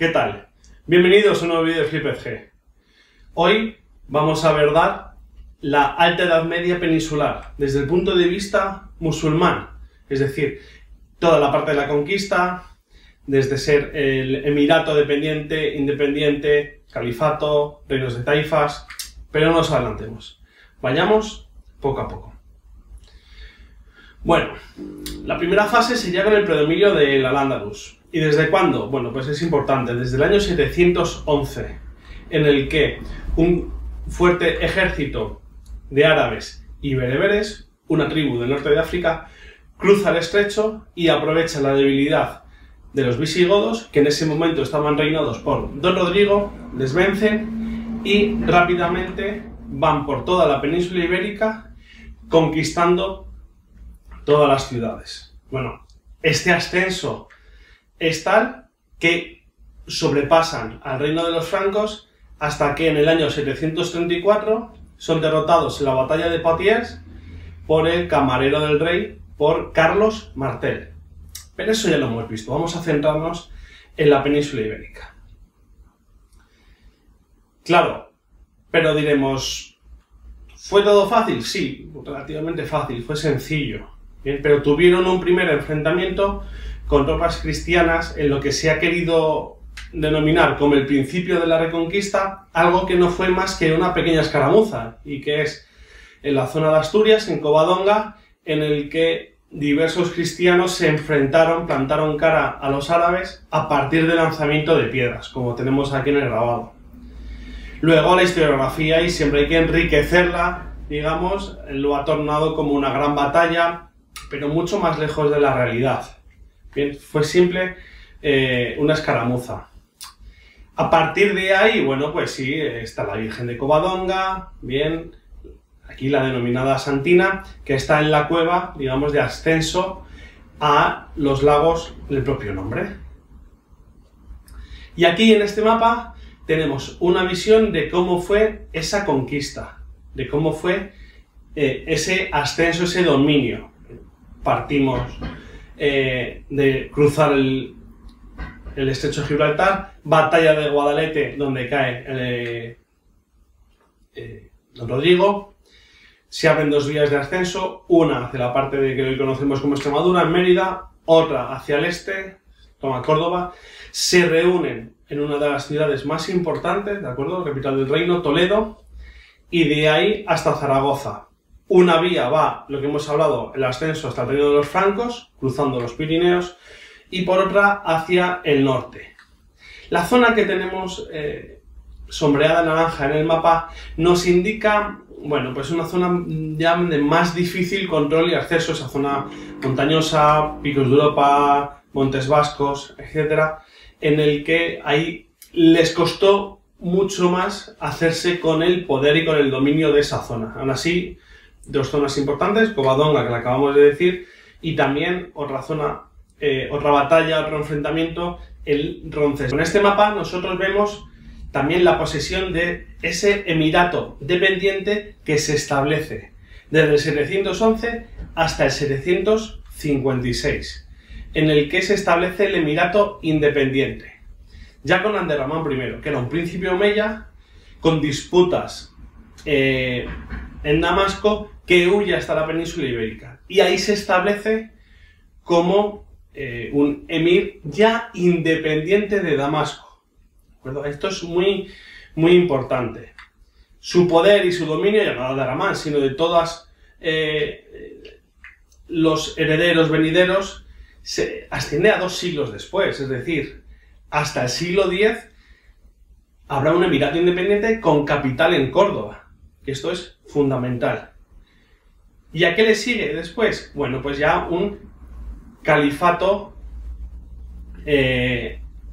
¿Qué tal? Bienvenidos a un nuevo vídeo de FlipedG. Hoy vamos a abordar la Alta Edad Media peninsular desde el punto de vista musulmán, es decir, toda la parte de la conquista, desde ser el emirato dependiente, independiente, califato, reinos de taifas, pero no nos adelantemos. Vayamos poco a poco. Bueno, la primera fase sería con el predominio del Al-Ándalus. ¿Y desde cuándo? Bueno, pues es importante, desde el año 711, en el que un fuerte ejército de árabes y bereberes, una tribu del norte de África, cruza el estrecho y aprovecha la debilidad de los visigodos, que en ese momento estaban reinados por Don Rodrigo, les vencen y rápidamente van por toda la península ibérica conquistando todas las ciudades. Bueno, este ascenso es tal que sobrepasan al reino de los francos hasta que en el año 734 son derrotados en la batalla de Poitiers por el camarero del rey, por Carlos Martel. Pero eso ya lo hemos visto, vamos a centrarnos en la península ibérica. Claro, pero diremos, ¿fue todo fácil? Sí, relativamente fácil, fue sencillo. Bien, pero tuvieron un primer enfrentamiento con tropas cristianas en lo que se ha querido denominar como el principio de la Reconquista, algo que no fue más que una pequeña escaramuza, y que es en la zona de Asturias, en Covadonga, en el que diversos cristianos se enfrentaron, plantaron cara a los árabes a partir del lanzamiento de piedras, como tenemos aquí en el grabado. Luego la historiografía, y siempre hay que enriquecerla, digamos, lo ha tornado como una gran batalla, pero mucho más lejos de la realidad. Bien, fue simple una escaramuza. A partir de ahí, bueno, pues sí, está la Virgen de Covadonga, bien, aquí la denominada Santina, que está en la cueva, digamos, de ascenso a los lagos del propio nombre. Y aquí en este mapa tenemos una visión de cómo fue esa conquista, de cómo fue ese ascenso, ese dominio. Partimos de cruzar el estrecho de Gibraltar, batalla de Guadalete, donde cae Don Rodrigo. Se abren dos vías de ascenso, una hacia la parte de que hoy conocemos como Extremadura, en Mérida, otra hacia el este, toma Córdoba. Se reúnen en una de las ciudades más importantes, ¿de acuerdo? Capital del reino, Toledo, y de ahí hasta Zaragoza. Una vía va, lo que hemos hablado, el ascenso hasta el reino de los francos, cruzando los Pirineos, y por otra hacia el norte. La zona que tenemos sombreada en naranja en el mapa nos indica, bueno, pues una zona ya de más difícil control y acceso, esa zona montañosa, picos de Europa, montes vascos, etcétera, en el que ahí les costó mucho más hacerse con el poder y con el dominio de esa zona. Aún así, dos zonas importantes, Covadonga, que la acabamos de decir, y también otra zona, otra batalla, otro enfrentamiento, el Roncesvalles. Con este mapa nosotros vemos también la posesión de ese emirato dependiente que se establece desde el 711 hasta el 756, en el que se establece el emirato independiente, ya con Abderramán I, que era un príncipe omeya con disputas en Damasco, que huye hasta la península ibérica, y ahí se establece como un emir ya independiente de Damasco. ¿De acuerdo? Esto es muy importante. Su poder y su dominio, ya no de Abderramán, sino de todos los herederos venideros, se asciende a 2 siglos después, es decir, hasta el siglo X habrá un emirato independiente con capital en Córdoba, que esto es fundamental. ¿Y a qué le sigue después? Bueno, pues ya un califato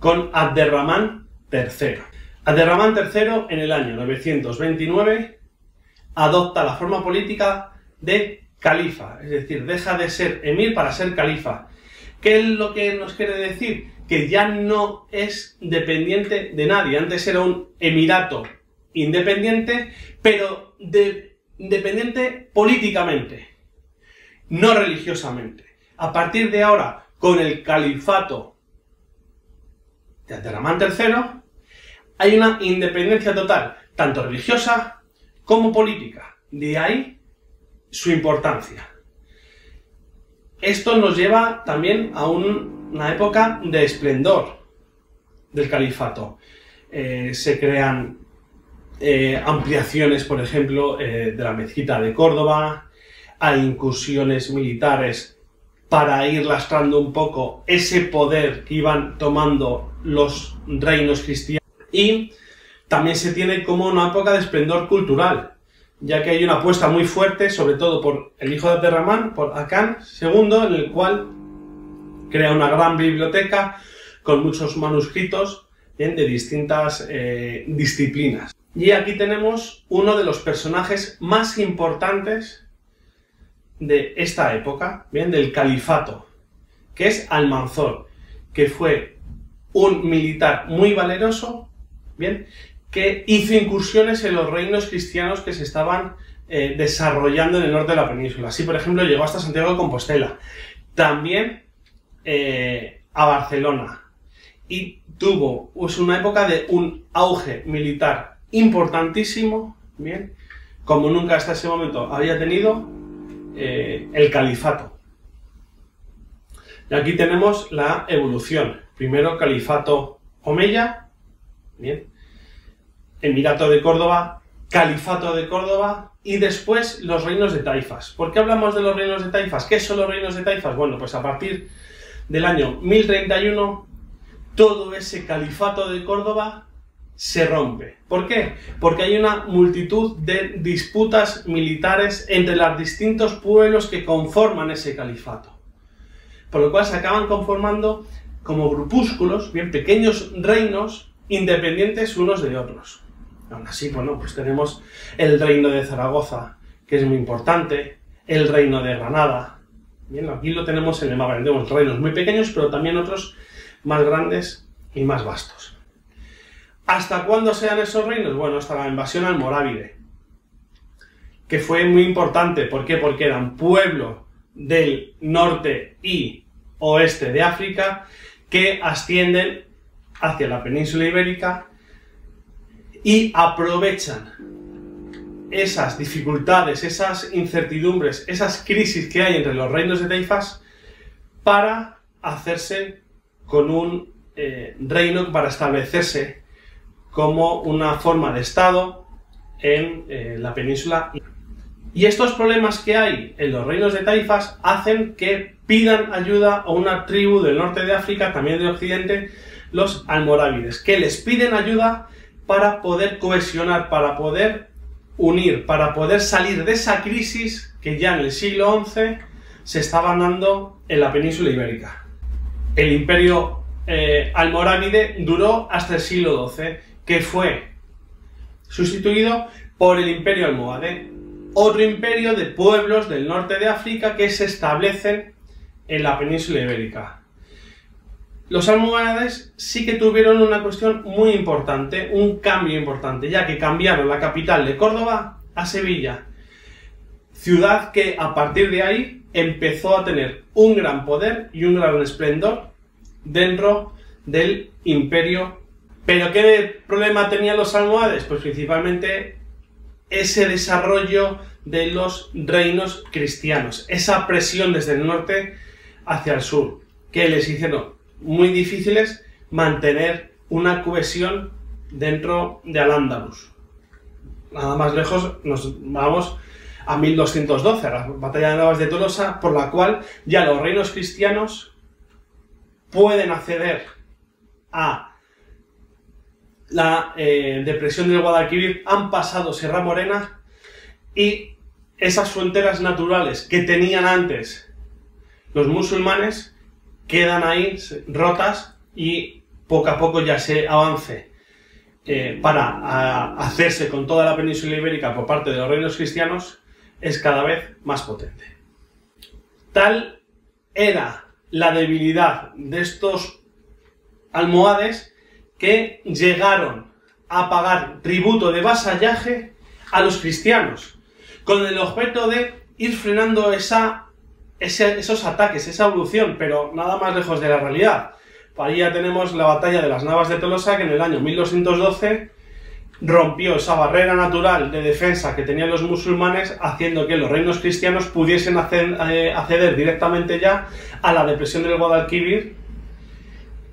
con Abderramán III. Abderramán III, en el año 929, adopta la forma política de califa, es decir, deja de ser emir para ser califa. ¿Qué es lo que nos quiere decir? Que ya no es dependiente de nadie. Antes era un emirato independiente, pero independiente políticamente, no religiosamente. A partir de ahora, con el califato de Abderramán III, hay una independencia total, tanto religiosa como política. De ahí su importancia. Esto nos lleva también a una época de esplendor del califato. Se crean ampliaciones, por ejemplo, de la mezquita de Córdoba, hay incursiones militares para ir lastrando un poco ese poder que iban tomando los reinos cristianos, y también se tiene como una época de esplendor cultural, ya que hay una apuesta muy fuerte, sobre todo por el hijo de Abderramán, por Hakan II, en el cual crea una gran biblioteca con muchos manuscritos de distintas disciplinas. Y aquí tenemos uno de los personajes más importantes de esta época, bien, del califato, que es Almanzor, que fue un militar muy valeroso, bien, que hizo incursiones en los reinos cristianos que se estaban desarrollando en el norte de la península. Así, por ejemplo, llegó hasta Santiago de Compostela, también a Barcelona, y tuvo una época de un auge militar importantísimo, bien, como nunca hasta ese momento había tenido el califato. Y aquí tenemos la evolución. Primero califato omeya, bien, Emirato de Córdoba, Califato de Córdoba, y después los reinos de taifas. ¿Por qué hablamos de los reinos de taifas? ¿Qué son los reinos de taifas? Bueno, pues a partir del año 1031 todo ese Califato de Córdoba se rompe. ¿Por qué? Porque hay una multitud de disputas militares entre los distintos pueblos que conforman ese califato. Por lo cual se acaban conformando como grupúsculos, bien pequeños reinos, independientes unos de otros. Aún así, bueno, pues tenemos el reino de Zaragoza, que es muy importante, el reino de Granada. Bien, aquí lo tenemos en el mapa, tenemos reinos muy pequeños, pero también otros más grandes y más vastos. ¿Hasta cuándo sean esos reinos? Bueno, hasta la invasión almorávide, que fue muy importante. ¿Por qué? Porque eran pueblos del norte y oeste de África que ascienden hacia la península ibérica y aprovechan esas dificultades, esas incertidumbres, esas crisis que hay entre los reinos de taifas para hacerse con un reino, para establecerse como una forma de Estado en la península. Y estos problemas que hay en los reinos de taifas hacen que pidan ayuda a una tribu del norte de África, también de Occidente, los almorávides, que les piden ayuda para poder cohesionar, para poder unir, para poder salir de esa crisis que ya en el siglo XI se estaba dando en la península ibérica. El imperio almorávide duró hasta el siglo XII, que fue sustituido por el imperio almohade, otro imperio de pueblos del norte de África que se establecen en la península ibérica. Los almohades sí que tuvieron una cuestión muy importante, un cambio importante, ya que cambiaron la capital de Córdoba a Sevilla, ciudad que a partir de ahí empezó a tener un gran poder y un gran esplendor dentro del imperio. ¿Pero qué problema tenían los almohades? Pues principalmente ese desarrollo de los reinos cristianos, esa presión desde el norte hacia el sur, que les hicieron muy difíciles mantener una cohesión dentro de Al-Ándalus. Nada más lejos nos vamos a 1212, a la batalla de Navas de Tolosa, por la cual ya los reinos cristianos pueden acceder a la depresión del Guadalquivir, han pasado Sierra Morena, y esas fronteras naturales que tenían antes los musulmanes quedan ahí rotas, y poco a poco ya se avance para hacerse con toda la península ibérica por parte de los reinos cristianos es cada vez más potente. Tal era la debilidad de estos almohades que llegaron a pagar tributo de vasallaje a los cristianos, con el objeto de ir frenando esos ataques, esa evolución, pero nada más lejos de la realidad, Ahí ya tenemos la batalla de las Navas de Tolosa, que en el año 1212 rompió esa barrera natural de defensa que tenían los musulmanes, haciendo que los reinos cristianos pudiesen acceder directamente ya a la depresión del Guadalquivir,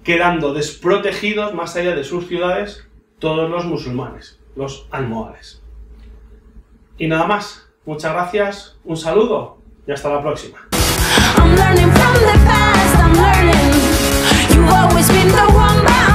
quedando desprotegidos más allá de sus ciudades todos los musulmanes, los almohades. Y nada más, muchas gracias, un saludo y hasta la próxima. I'm learning from the past, I'm learning. You've always been the one, but